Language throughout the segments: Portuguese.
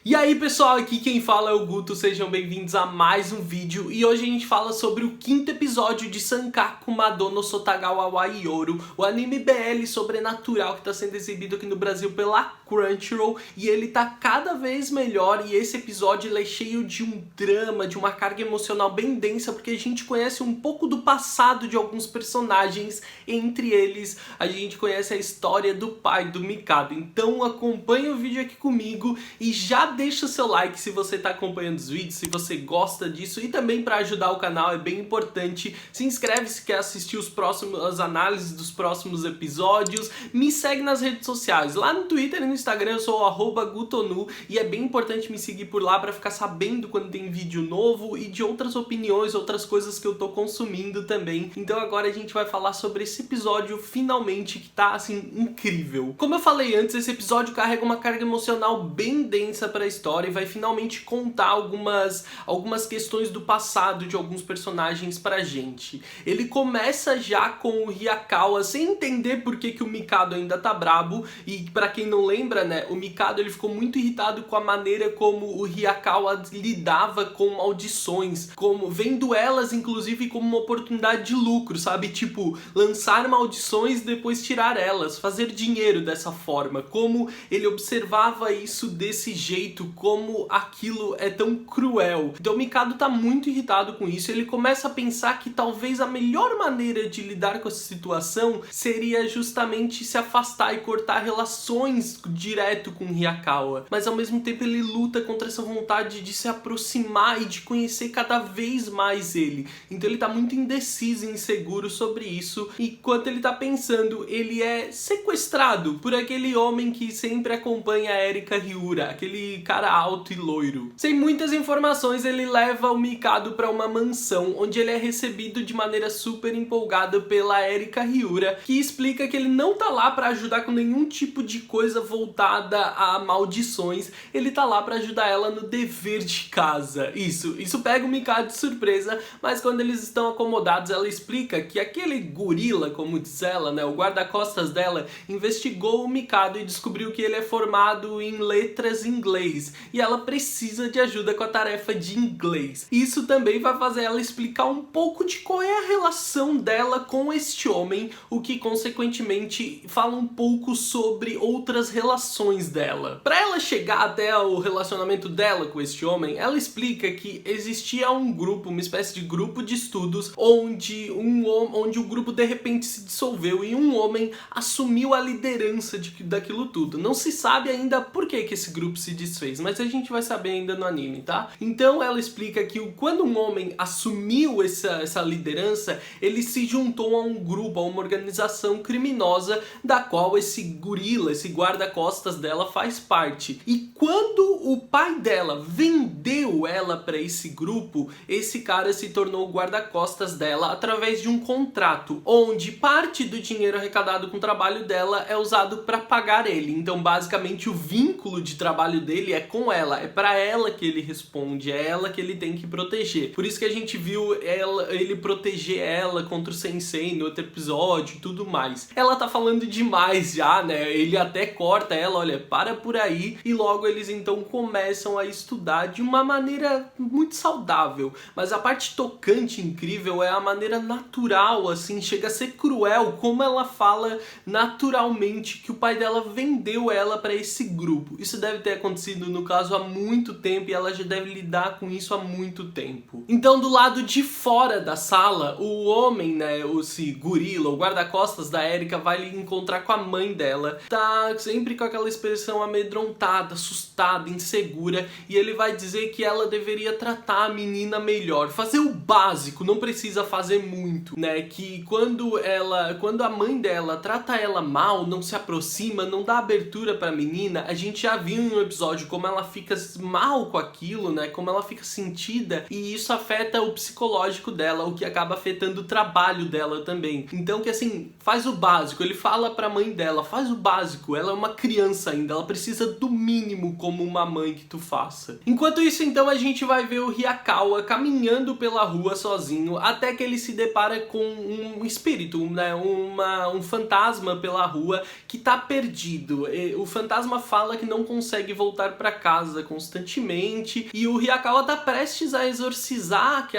E aí pessoal, aqui quem fala é o Guto, sejam bem-vindos a mais um vídeo e hoje a gente fala sobre o quinto episódio de Sankaku Mado no Sotagawa wa Yoru, o anime BL sobrenatural que está sendo exibido aqui no Brasil pela Crunchyroll e ele tá cada vez melhor e esse episódio ele é cheio de um drama, de uma carga emocional bem densa porque a gente conhece um pouco do passado de alguns personagens, entre eles a gente conhece a história do pai do Mikado, então acompanha o vídeo aqui comigo e já deixa o seu like se você está acompanhando os vídeos, se você gosta disso e também para ajudar o canal é bem importante. Se inscreve se quer assistir as análises dos próximos episódios. Me segue nas redes sociais. Lá no Twitter e no Instagram eu sou @gutonu e é bem importante me seguir por lá para ficar sabendo quando tem vídeo novo e de outras opiniões, outras coisas que eu tô consumindo também. Então agora a gente vai falar sobre esse episódio finalmente que tá assim incrível. Como eu falei antes, esse episódio carrega uma carga emocional bem densa para a história e vai finalmente contar algumas questões do passado de alguns personagens pra gente. Ele começa já com o Hyakawa sem entender por que o Mikado ainda tá brabo e pra quem não lembra, né, o Mikado ele ficou muito irritado com a maneira como o Hyakawa lidava com maldições, como vendo elas inclusive como uma oportunidade de lucro, sabe? Tipo, lançar maldições e depois tirar elas, fazer dinheiro dessa forma, como ele observava isso desse jeito, como aquilo é tão cruel. Então o Mikado tá muito irritado com isso, ele começa a pensar que talvez a melhor maneira de lidar com essa situação seria justamente se afastar e cortar relações direto com Hyakawa, mas ao mesmo tempo ele luta contra essa vontade de se aproximar e de conhecer cada vez mais ele. Então ele tá muito indeciso e inseguro sobre isso, e enquanto ele tá pensando, ele é sequestrado por aquele homem que sempre acompanha a Erika Hyura, aquele cara alto e loiro. Sem muitas informações, ele leva o Mikado para uma mansão, onde ele é recebido de maneira super empolgada pela Erika Hyura, que explica que ele não tá lá para ajudar com nenhum tipo de coisa voltada a maldições, ele tá lá para ajudar ela no dever de casa. Isso pega o Mikado de surpresa, mas quando eles estão acomodados, ela explica que aquele gorila, como diz ela, né, o guarda-costas dela, investigou o Mikado e descobriu que ele é formado em letras em inglês, e ela precisa de ajuda com a tarefa de inglês. Isso também vai fazer ela explicar um pouco de qual é a relação dela com este homem, o que consequentemente fala um pouco sobre outras relações dela. Para ela chegar até o relacionamento dela com este homem, ela explica que existia um grupo, uma espécie de grupo de estudos, onde o grupo de repente se dissolveu e um homem assumiu a liderança daquilo tudo. Não se sabe ainda por que esse grupo se desfez, mas a gente vai saber ainda no anime, tá? Então ela explica que quando um homem assumiu essa liderança, ele se juntou a um grupo, a uma organização criminosa da qual esse gorila, esse guarda-costas dela faz parte. E quando o pai dela vendeu ela para esse grupo, esse cara se tornou o guarda-costas dela através de um contrato, onde parte do dinheiro arrecadado com o trabalho dela é usado para pagar ele. Então basicamente o vínculo de trabalho dele é com ela, é pra ela que ele responde, é ela que ele tem que proteger. Por isso que a gente viu ele proteger ela contra o Sensei no outro episódio e tudo mais. Ela tá falando demais já, né? Ele até corta ela, olha, para por aí, e logo eles então começam a estudar de uma maneira muito saudável. Mas a parte tocante, incrível, é a maneira natural, assim, chega a ser cruel, como ela fala naturalmente que o pai dela vendeu ela pra esse grupo. Isso deve ter acontecido no caso há muito tempo e ela já deve lidar com isso há muito tempo. Então do lado de fora da sala, o homem, né, esse gorila, o guarda-costas da Erika vai encontrar com a mãe dela. Tá sempre com aquela expressão amedrontada, assustada, insegura, e ele vai dizer que ela deveria tratar a menina melhor, fazer o básico, não precisa fazer muito, né, que quando a mãe dela trata ela mal, não se aproxima, não dá abertura pra menina, a gente já viu em um episódio como ela fica mal com aquilo, né, como ela fica sentida, e isso afeta o psicológico dela, o que acaba afetando o trabalho dela também. Então que assim, faz o básico, ele fala pra mãe dela, faz o básico, ela é uma criança ainda, ela precisa do mínimo como uma mãe mãe que tu faça. Enquanto isso, então, a gente vai ver o Hyakawa caminhando pela rua sozinho, até que ele se depara com um espírito, né, um fantasma pela rua que tá perdido. O fantasma fala que não consegue voltar pra casa constantemente, e o Hyakawa tá prestes a exorcizar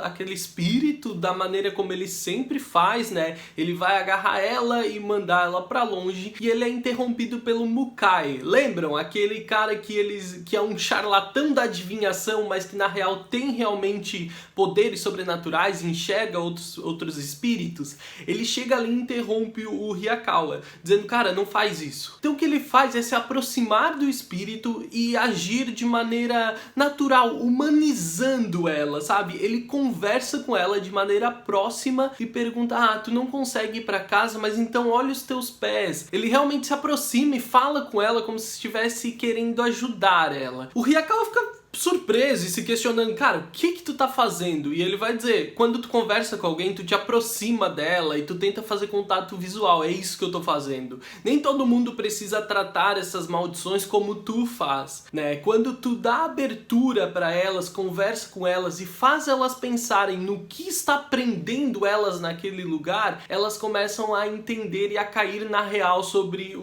aquele espírito da maneira como ele sempre faz, né? Ele vai agarrar ela e mandar ela pra longe, e ele é interrompido pelo Mukai. Lembram? Aquele cara que é um charlatão da adivinhação, mas que na real tem realmente poderes sobrenaturais, enxerga outros espíritos. Ele chega ali e interrompe o Hyakawa, dizendo, cara, não faz isso. Então o que ele faz é se aproximar do espírito e agir de maneira natural, humanizando ela, sabe? Ele conversa com ela de maneira próxima e pergunta, ah, tu não consegue ir pra casa, mas então olha os teus pés. Ele realmente se aproxima e fala com ela como se estivesse querendo ajudar ela. O Hyakawa fica surpreso e se questionando, cara, o que tu tá fazendo? E ele vai dizer, quando tu conversa com alguém, tu te aproxima dela e tu tenta fazer contato visual, é isso que eu tô fazendo. Nem todo mundo precisa tratar essas maldições como tu faz, né? Quando tu dá abertura pra elas, conversa com elas e faz elas pensarem no que está prendendo elas naquele lugar, elas começam a entender e a cair na real sobre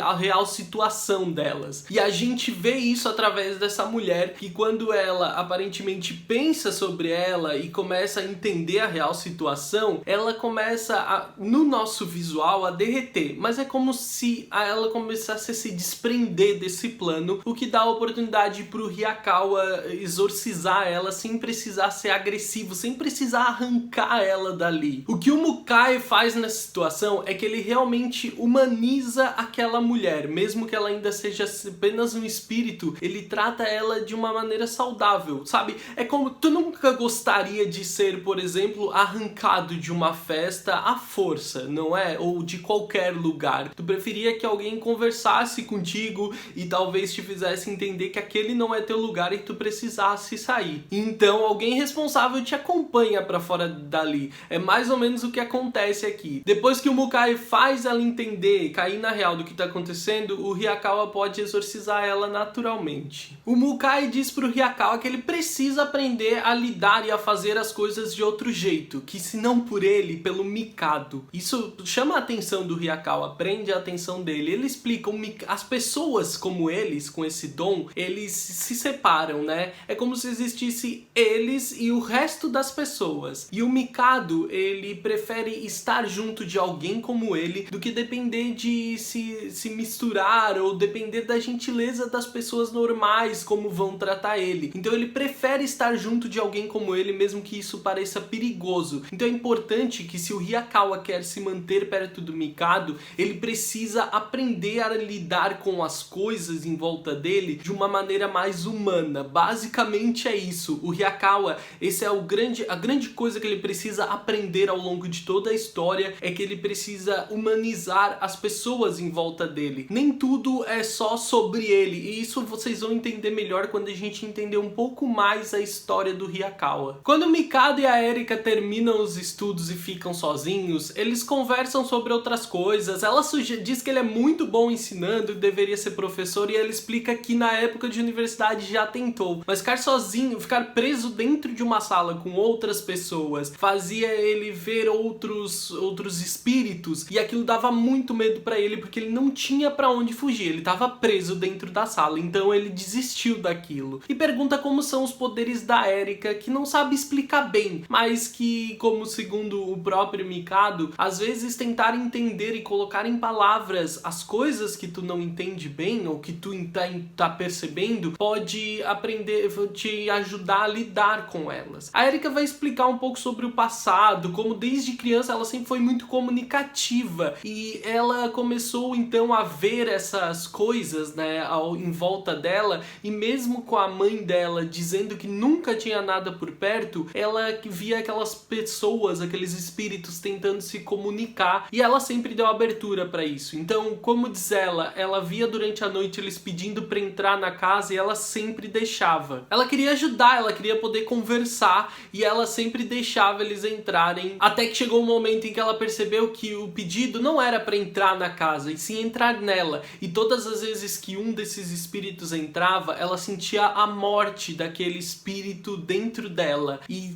a real situação delas. E a gente vê isso através dessa mulher que quando ela aparentemente pensa sobre ela e começa a entender a real situação, ela começa no nosso visual a derreter, mas é como se ela começasse a se desprender desse plano, o que dá a oportunidade pro Hyakawa exorcizar ela sem precisar ser agressivo, sem precisar arrancar ela dali. O que o Mukai faz nessa situação é que ele realmente humaniza aquela mulher, mesmo que ela ainda seja apenas um espírito, ele trata ela de uma maneira saudável, sabe? É como tu nunca gostaria de ser, por exemplo, arrancado de uma festa à força, não é? Ou de qualquer lugar. Tu preferia que alguém conversasse contigo e talvez te fizesse entender que aquele não é teu lugar e que tu precisasse sair. Então alguém responsável te acompanha pra fora dali. É mais ou menos o que acontece aqui. Depois que o Mukai faz ela entender, cair na real do que tá acontecendo, o Hyakawa pode exorcizar ela naturalmente. O Mukai diz pro Hyakawa que ele precisa aprender a lidar e a fazer as coisas de outro jeito, que se não por ele, pelo Mikado. Isso chama a atenção do Hyakawa, prende a atenção dele. Ele explica, as pessoas como eles, com esse dom, eles se separam, né? É como se existisse eles e o resto das pessoas. E o Mikado, ele prefere estar junto de alguém como ele do que depender de se misturar ou depender da gentileza das pessoas normais, como vão tratar ele. Então ele prefere estar junto de alguém como ele, mesmo que isso pareça perigoso. Então é importante que se o Hyakawa quer se manter perto do Mikado, ele precisa aprender a lidar com as coisas em volta dele de uma maneira mais humana. Basicamente é isso. O Hyakawa, esse é a grande coisa que ele precisa aprender ao longo de toda a história, é que ele precisa humanizar as pessoas em volta dele. Nem tudo é só sobre ele, e isso vocês vão entender melhor quando a gente entender um pouco mais a história do Hyakawa. Quando o Mikado e a Erika terminam os estudos e ficam sozinhos, eles conversam sobre outras coisas. Ela diz que ele é muito bom ensinando e deveria ser professor, e ela explica que na época de universidade já tentou, mas ficar sozinho, ficar preso dentro de uma sala com outras pessoas, fazia ele ver outros espíritos, e aquilo dava muito medo pra ele, porque ele não tinha pra onde fugir, ele tava preso dentro da sala, então ele desistiu daquilo. E pergunta como são os poderes da Erika, que não sabe explicar bem, mas que, como segundo o próprio Mikado, às vezes tentar entender e colocar em palavras as coisas que tu não entende bem, ou que tu tá percebendo, pode aprender, te ajudar a lidar com elas. A Erika vai explicar um pouco sobre o passado, como desde criança ela sempre foi muito comunicativa, e ela começou então a ver essas coisas, né, em volta dela, e mesmo mesmo com a mãe dela dizendo que nunca tinha nada por perto, ela via aquelas pessoas, aqueles espíritos tentando se comunicar, e ela sempre deu abertura para isso. Então, como diz ela via durante a noite eles pedindo para entrar na casa e ela sempre deixava. Ela queria ajudar, ela queria poder conversar e ela sempre deixava eles entrarem, até que chegou um momento em que ela percebeu que o pedido não era para entrar na casa, e sim entrar nela. E todas as vezes que um desses espíritos entrava, ela sentia a morte daquele espírito dentro dela. E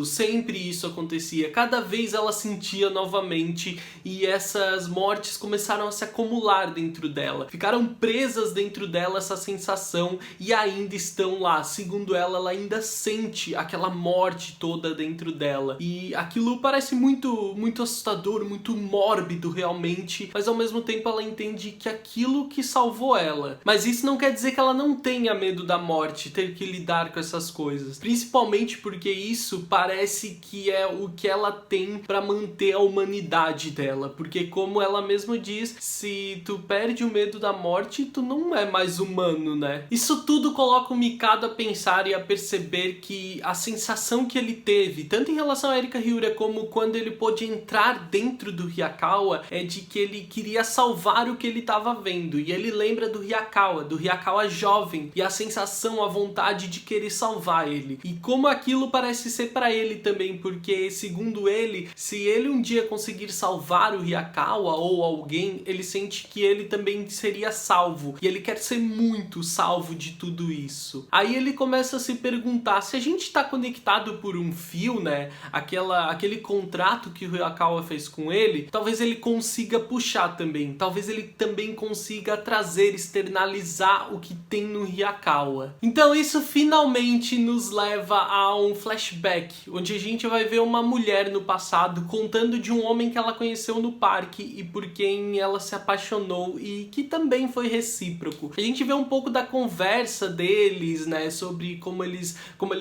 sempre isso acontecia. Cada vez ela sentia novamente, e essas mortes começaram a se acumular dentro dela. Ficaram presas dentro dela essa sensação e ainda estão lá. Segundo ela ainda sente aquela morte toda dentro dela. E aquilo parece muito assustador, muito mórbido realmente, mas ao mesmo tempo ela entende que aquilo que salvou ela. Mas isso não quer dizer que ela não tenha medo da morte, ter que lidar com essas coisas. Principalmente porque isso parece que é o que ela tem para manter a humanidade dela. Porque como ela mesma diz, se tu perde o medo da morte, tu não é mais humano, né? Isso tudo coloca o Mikado a pensar e a perceber que a sensação que ele teve, tanto em relação a Erika Hyura como quando ele pôde entrar dentro do Hyakawa, é de que ele queria salvar o que ele estava vendo. E ele lembra do Hyakawa jovem, e a sensação, a vontade de querer salvar ele. E como aquilo parece ser para ele também, porque segundo ele, se ele um dia conseguir salvar o Hyakawa ou alguém, ele sente que ele também seria salvo. E ele quer ser muito salvo de tudo isso. Aí ele começa a se perguntar, se a gente está conectado por um fio, né? Aquele contrato que o Hyakawa fez com ele, talvez ele consiga puxar também. Talvez ele também consiga trazer, externalizar o que tem no Hyakawa. Então isso finalmente nos leva a um flashback, onde a gente vai ver uma mulher no passado contando de um homem que ela conheceu no parque e por quem ela se apaixonou, e que também foi recíproco. A gente vê um pouco da conversa deles, né, sobre como eles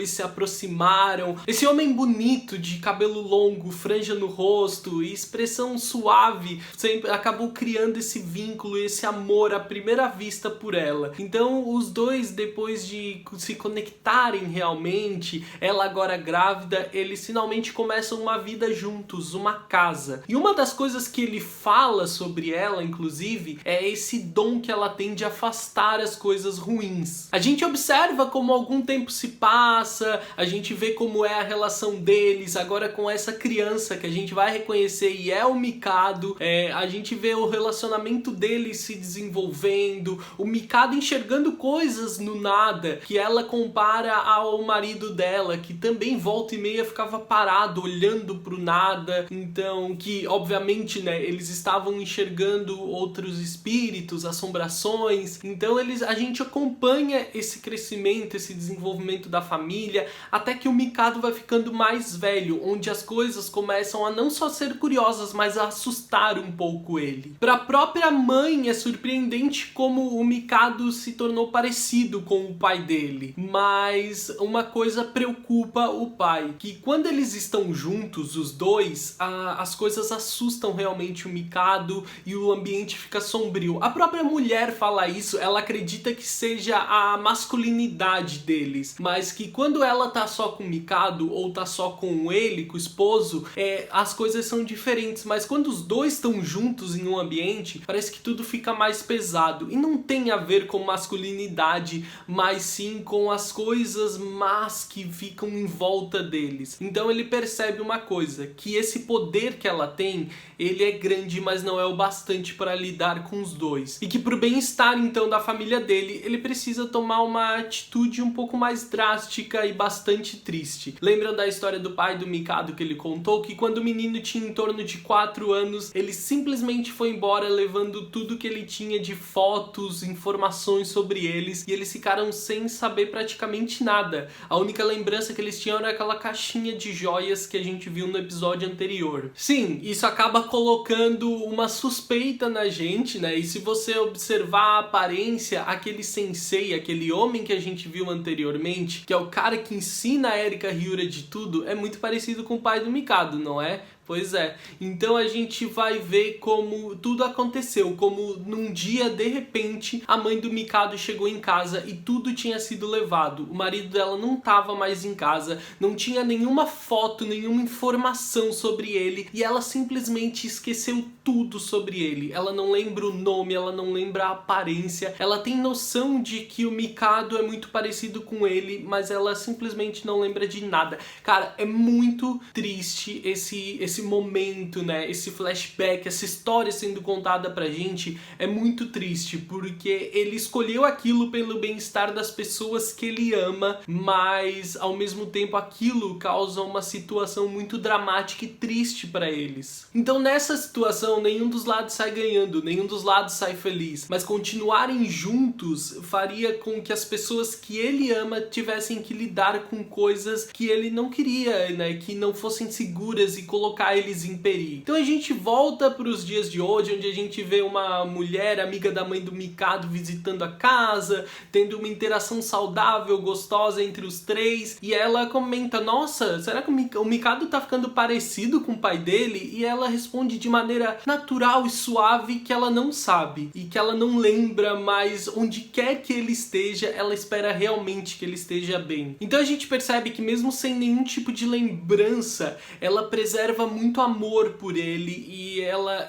se aproximaram. Esse homem bonito, de cabelo longo, franja no rosto e expressão suave, sempre acabou criando esse vínculo, esse amor à primeira vista por ela. Então os dois, depois de se conectarem realmente, ela agora grávida, eles finalmente começam uma vida juntos, uma casa. E uma das coisas que ele fala sobre ela, inclusive, é esse dom que ela tem de afastar as coisas ruins. A gente observa como algum tempo se passa, a gente vê como é a relação deles agora com essa criança que a gente vai reconhecer e é o Mikado. A gente vê o relacionamento deles se desenvolvendo, o Mikado enxergando coisas no nada, que ela compara ao marido dela, que também volta e meia ficava parado, olhando pro nada. Então, que obviamente, né, eles estavam enxergando outros espíritos, assombrações. Então a gente acompanha esse crescimento, esse desenvolvimento da família, até que o Mikado vai ficando mais velho, onde as coisas começam a não só ser curiosas, mas a assustar um pouco ele. Para a própria mãe é surpreendente como o Mikado se tornou parecido com o pai dele. Mas uma coisa preocupa o pai, que quando eles estão juntos, os dois, as coisas assustam realmente o Mikado e o ambiente fica sombrio. A própria mulher fala isso, ela acredita que seja a masculinidade deles, mas que quando ela tá só com o Mikado ou tá só com ele, com o esposo, as coisas são diferentes, mas quando os dois estão juntos em um ambiente, parece que tudo fica mais pesado. E não tem a ver com masculinidade, mas sim com as coisas más que ficam em volta deles. Então ele percebe uma coisa, que esse poder que ela tem, ele é grande, mas não é o bastante para lidar com os dois. E que pro bem-estar então da família dele, ele precisa tomar uma atitude um pouco mais drástica e bastante triste. Lembram da história do pai do Mikado que ele contou? Que quando o menino tinha em torno de 4 anos, ele simplesmente foi embora levando tudo que ele tinha de fotos, informações sobre eles, e eles ficaram sem saber praticamente nada. A única lembrança que eles tinham era aquela caixinha de joias que a gente viu no episódio anterior. Sim, isso acaba colocando uma suspeita na gente, né? E se você observar a aparência, aquele sensei, aquele homem que a gente viu anteriormente, que é o cara que ensina a Erika Hyura de tudo, é muito parecido com o pai do Mikado, não é? Pois é, então a gente vai ver como tudo aconteceu, como num dia, de repente, a mãe do Mikado chegou em casa e tudo tinha sido levado. O marido dela não estava mais em casa, não tinha nenhuma foto, nenhuma informação sobre ele e ela simplesmente esqueceu tudo sobre ele. Ela não lembra o nome, ela não lembra a aparência, ela tem noção de que o Mikado é muito parecido com ele, mas ela simplesmente não lembra de nada. Cara, é muito triste esse momento, né? Esse flashback, essa história sendo contada pra gente é muito triste, porque ele escolheu aquilo pelo bem-estar das pessoas que ele ama, mas ao mesmo tempo aquilo causa uma situação muito dramática e triste pra eles. Então nessa situação nenhum dos lados sai ganhando, nenhum dos lados sai feliz, mas continuarem juntos faria com que as pessoas que ele ama tivessem que lidar com coisas que ele não queria, né? Que não fossem seguras e colocar eles em perigo. Então a gente volta para os dias de hoje, onde a gente vê uma mulher amiga da mãe do Mikado visitando a casa, tendo uma interação saudável, gostosa entre os três, e ela comenta: nossa, será que o Mikado tá ficando parecido com o pai dele? E ela responde de maneira natural e suave que ela não sabe, e que ela não lembra, mas onde quer que ele esteja, ela espera realmente que ele esteja bem. Então a gente percebe que mesmo sem nenhum tipo de lembrança, ela preserva muito amor por ele e ela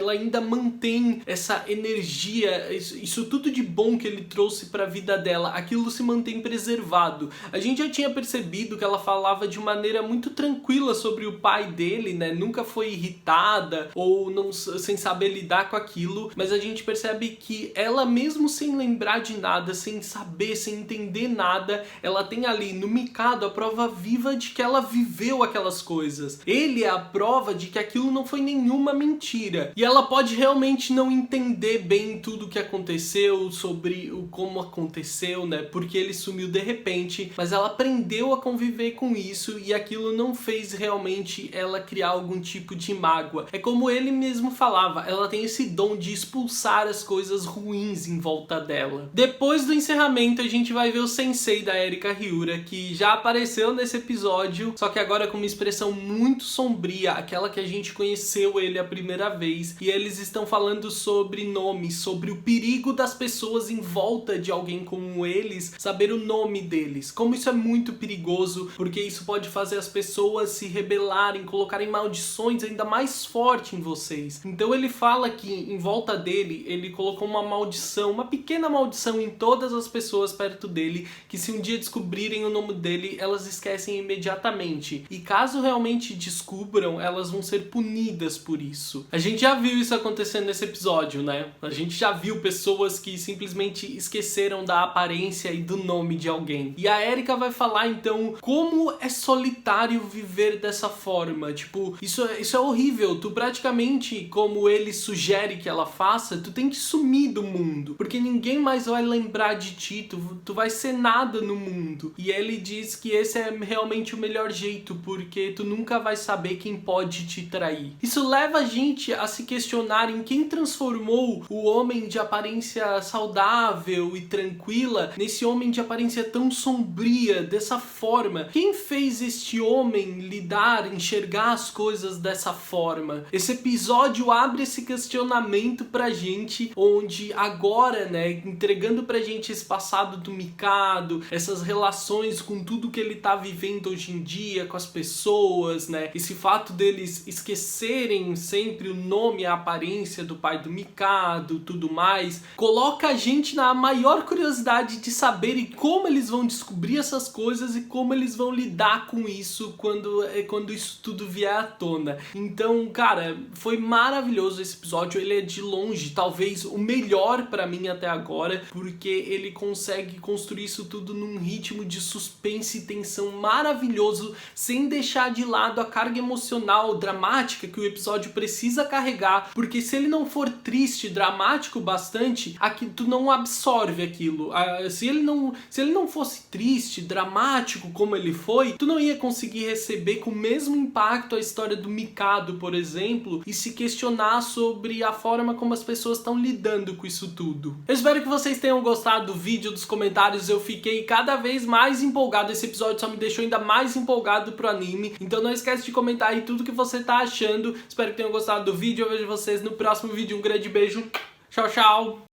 ainda mantém essa energia, isso tudo de bom que ele trouxe para a vida dela, aquilo se mantém preservado. A gente já tinha percebido que ela falava de maneira muito tranquila sobre o pai dele, né? Nunca foi irritada ou não, sem saber lidar com aquilo, mas a gente percebe que ela, mesmo sem lembrar de nada, sem saber, sem entender nada, ela tem ali no Mikado a prova viva de que ela viveu aquelas coisas. Ele é a prova de que aquilo não foi nenhuma mentira. E ela pode realmente não entender bem tudo o que aconteceu, sobre como aconteceu, né? Porque ele sumiu de repente, mas ela aprendeu a conviver com isso e aquilo não fez realmente ela criar algum tipo de mágoa. É como ele mesmo falava, ela tem esse dom de expulsar as coisas ruins em volta dela. Depois do encerramento, a gente vai ver o sensei da Erika Hyura, que já apareceu nesse episódio, só que agora com uma expressão muito sombria, aquela que a gente conheceu ele a primeira vez, e eles estão falando sobre nomes, sobre o perigo das pessoas em volta de alguém como eles saber o nome deles, como isso é muito perigoso, porque isso pode fazer as pessoas se rebelarem, colocarem maldições ainda mais fortes em vocês. Então ele fala que em volta dele, ele colocou uma maldição, uma pequena maldição em todas as pessoas perto dele, que se um dia descobrirem o nome dele, elas esquecem imediatamente. E caso realmente descubram, elas vão ser punidas por isso. A gente já viu isso acontecendo nesse episódio, né? A gente já viu pessoas que simplesmente esqueceram da aparência e do nome de alguém. E a Erika vai falar então como é solitário viver dessa forma. Tipo, isso é horrível. Tu praticamente, como ele sugere que ela faça, tu tem que sumir do mundo, porque ninguém mais vai lembrar de ti, tu vai ser nada no mundo. E ele diz que esse é realmente o melhor jeito, porque tu nunca vai saber quem pode te trair. Isso leva a gente a se questionar em quem transformou o homem de aparência saudável e tranquila nesse homem de aparência tão sombria, dessa forma. Quem fez este homem lidar, enxergar as coisas dessa forma? Esse episódio abre esse questionamento pra gente, onde agora, né, entregando pra gente esse passado do Mikado, essas relações com tudo que ele tá vivendo hoje em dia, com as pessoas, né, esse fato deles esquecerem sempre o nome e a aparência do pai do Mikado, tudo mais, coloca a gente na maior curiosidade de saber como eles vão descobrir essas coisas e como eles vão lidar com isso quando isso tudo vier à tona. Então, cara, foi maravilhoso esse episódio. Ele é de longe, talvez o melhor pra mim até agora, porque ele consegue construir isso tudo num ritmo de suspense e tensão maravilhoso, sem deixar de lado a carga emocional, dramática que o episódio precisa carregar, porque se ele não for triste, dramático bastante, aqui tu não absorve aquilo. Se ele não fosse triste, dramático como ele foi, tu não ia conseguir receber com o mesmo impacto a história do Mikado, por exemplo, e se questionar sobre a forma como as pessoas estão lidando com isso tudo. Eu espero que vocês tenham gostado do vídeo, dos comentários. Eu fiquei cada vez mais empolgado. Esse episódio só me deixou ainda mais empolgado pro anime. Então não esquece de comentar aí aí tudo que você tá achando. Espero que tenham gostado do vídeo, eu vejo vocês no próximo vídeo. Um grande beijo, tchau, tchau!